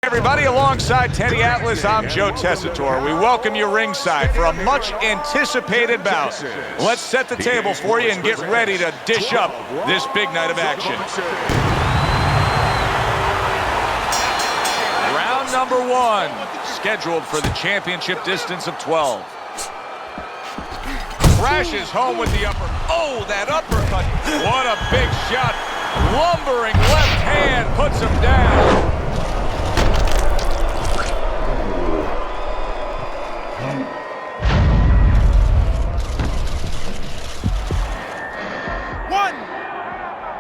Everybody, alongside Teddy Atlas, I'm Joe Tessitore. We welcome you ringside for a much-anticipated bout. Let's set the table for you and get ready to dish up this big night of action. Round number one, scheduled for the championship distance of 12. Crashes home with the upper. Oh, that uppercut. What a big shot. Lumbering left hand puts him down. One,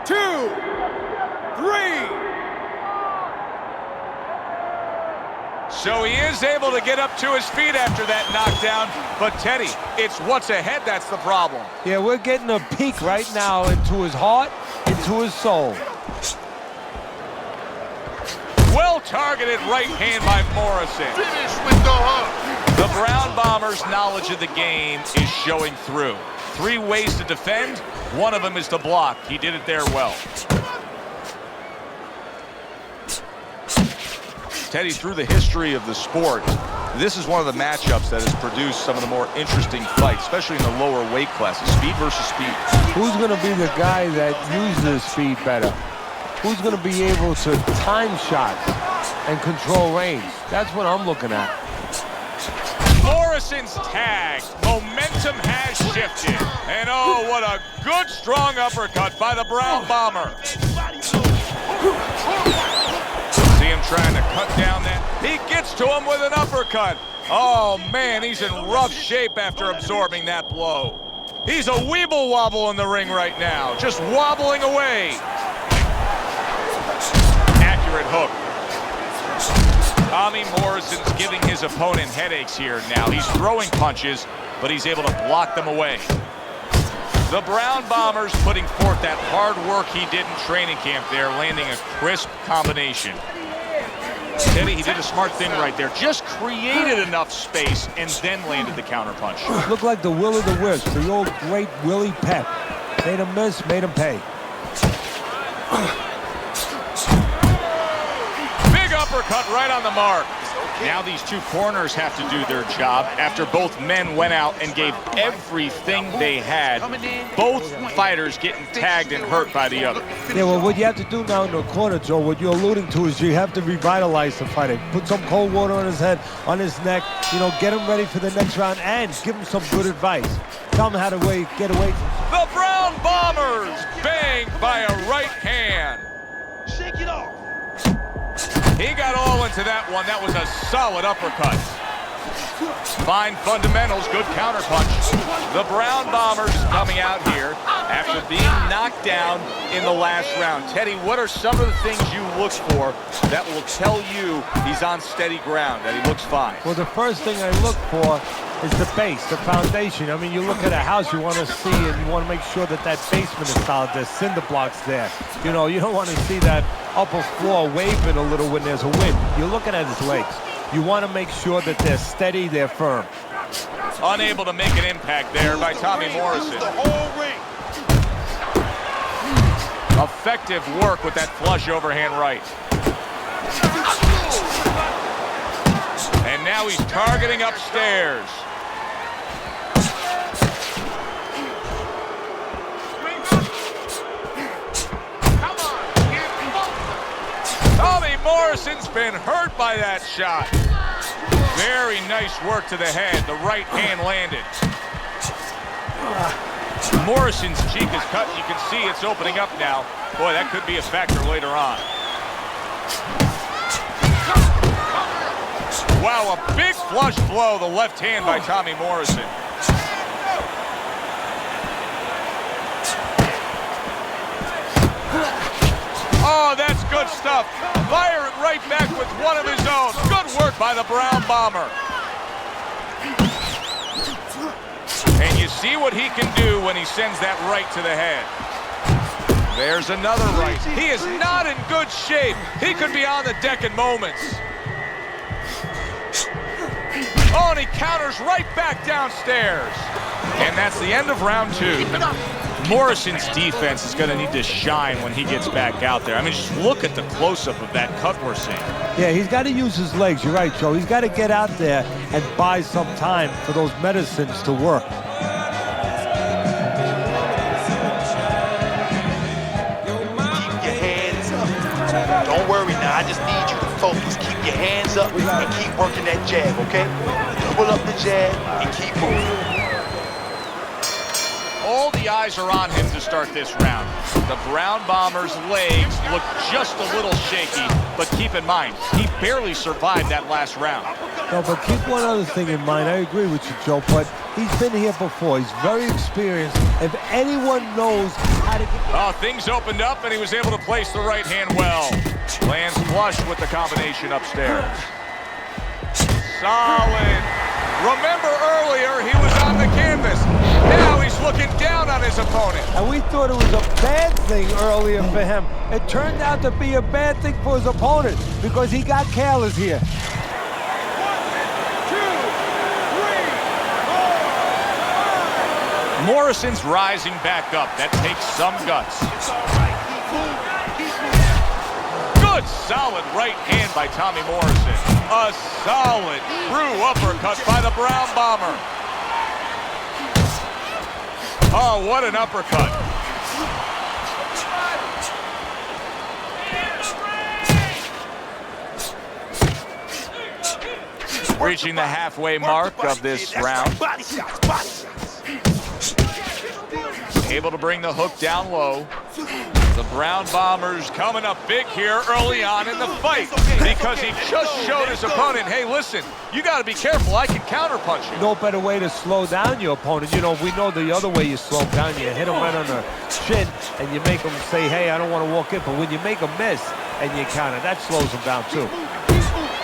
two, three. So he is able to get up to his feet after that knockdown, but Teddy, it's what's ahead that's the problem. Yeah, we're getting a peek right now into his heart, into his soul. Well-targeted right hand by Morrison. Finish with the hook. The Brown Bombers' knowledge of the game is showing through. 3 ways to defend, one of them is to block. He did it there well. Teddy, through the history of the sport, this is one of the matchups that has produced some of the more interesting fights, especially in the lower weight classes, speed versus speed. Who's going to be the guy that uses speed better? Who's going to be able to time shots and control range? That's what I'm looking at. Morrison's tagged. Momentum has shifted. And oh, what a good, strong uppercut by the Brown Bomber. See him trying to cut down that. He gets to him with an uppercut. Oh, man, he's in rough shape after absorbing that blow. He's a weeble wobble in the ring right now, just wobbling away. Accurate hook. Tommy Morrison's giving his opponent headaches here now. He's throwing punches, but he's able to block them away. The Brown Bombers putting forth that hard work he did in training camp there, landing a crisp combination. Teddy, he did a smart thing right there. Just created enough space and then landed the counterpunch. Looked like the will of the wisp, the old great Willie Pep. Made him miss, made him pay. Big uppercut right on the mark. Now these two corners have to do their job after both men went out and gave everything they had. Both fighters getting tagged and hurt by the other. Yeah, well, what you have to do now in the corner, Joe, what you're alluding to is you have to revitalize the fighter. Put some cold water on his head, on his neck, you know, get him ready for the next round and give him some good advice. Tell him how to get away from him. The Brown Bombers banged by a right hand. Shake it off. He got all into that one. That was a solid uppercut. Fine fundamentals, good counterpunch. The Brown Bombers coming out here after being knocked down in the last round. Teddy, what are some of the things you look for that will tell you he's on steady ground, that he looks fine? Well, the first thing I look for is the base, the foundation. I mean, you look at a house, you want to see and you want to make sure that that basement is solid. There's cinder blocks there. You know, you don't want to see that upper floor waving a little when there's a wind. You're looking at his legs. You want to make sure that they're steady, they're firm. Unable to make an impact there by Tommy Morrison. Effective work with that flush overhand right. And now he's targeting upstairs. Tommy Morrison's been hurt by that shot. Very nice work to the head. The right hand landed. Morrison's cheek is cut. You can see it's opening up now. Boy, that could be a factor later on. Wow, a big flush blow, the left hand by Tommy Morrison. Oh, that's good stuff. Fire it right back with one of his own. Good work by the Brown Bomber. And you see what he can do when he sends that right to the head. There's another right. He is not in good shape. He could be on the deck in moments. Oh, and he counters right back downstairs. And that's the end of round 2. Morrison's defense is going to need to shine when he gets back out there. I mean, just look at the close-up of that cut we're seeing. Yeah, he's got to use his legs. You're right, Joe. He's got to get out there and buy some time for those medicines to work. Keep your hands up. Don't worry now. I just need you to focus. Keep your hands up and keep working that jab, okay? Double up the jab and keep moving. All the eyes are on him to start this round. The Brown Bombers' legs look just a little shaky, but keep in mind, he barely survived that last round. No, but keep one other thing in mind. I agree with you, Joe, but he's been here before. He's very experienced. If anyone knows how to get... Oh, things opened up, and he was able to place the right hand well. Lands flush with the combination upstairs. Solid. Remember earlier, he was on the canvas. Now he's looking down on his opponent. And we thought it was a bad thing earlier for him. It turned out to be a bad thing for his opponent because he got careless here. 1, 2, 3, 4, 5. Morrison's rising back up. That takes some guts. It's all right. Keep moving. Good, solid right hand by Tommy Morrison. A solid true uppercut by the Brown Bomber. Oh, what an uppercut. Reaching the halfway mark of this round. Body shots, body shots. Able to bring the hook down low. The Brown Bombers coming up big here early on in the fight because he just showed his opponent, hey, listen, you got to be careful. I can counterpunch you. No better way to slow down your opponent. You know, we know the other way you slow him down. You hit him right on the chin and you make him say, hey, I don't want to walk in. But when you make him miss and you counter, that slows him down too.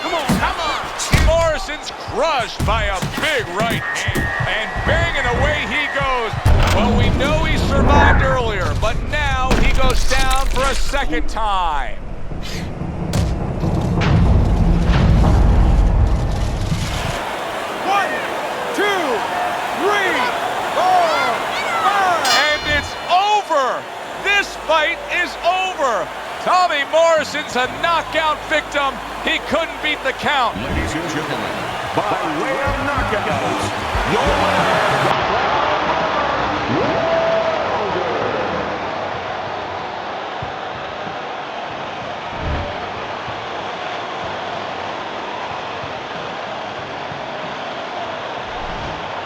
Come on, come on. Morrison's crushed by a big right hand, and banging away he goes. Well, we know he survived earlier, but now he goes down for a second time. One, two, three, four, five. And it's over. This fight is over. Tommy Morrison's a knockout victim. He couldn't beat the count. Ladies and gentlemen, by way of knockouts, your winner,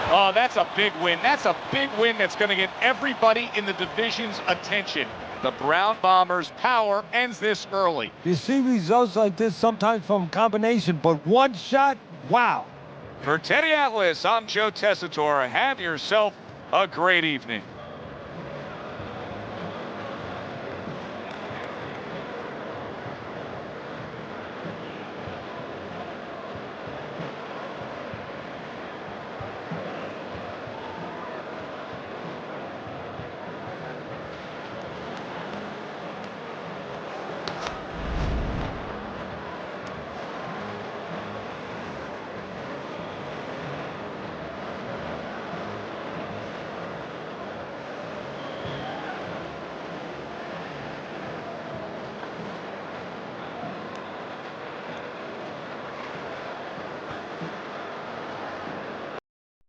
Oh, that's a big win. That's a big win that's going to get everybody in the division's attention. The Brown Bombers' power ends this early. You see results like this sometimes from combination, but one shot, wow. For Teddy Atlas, I'm Joe Tessitore. Have yourself a great evening.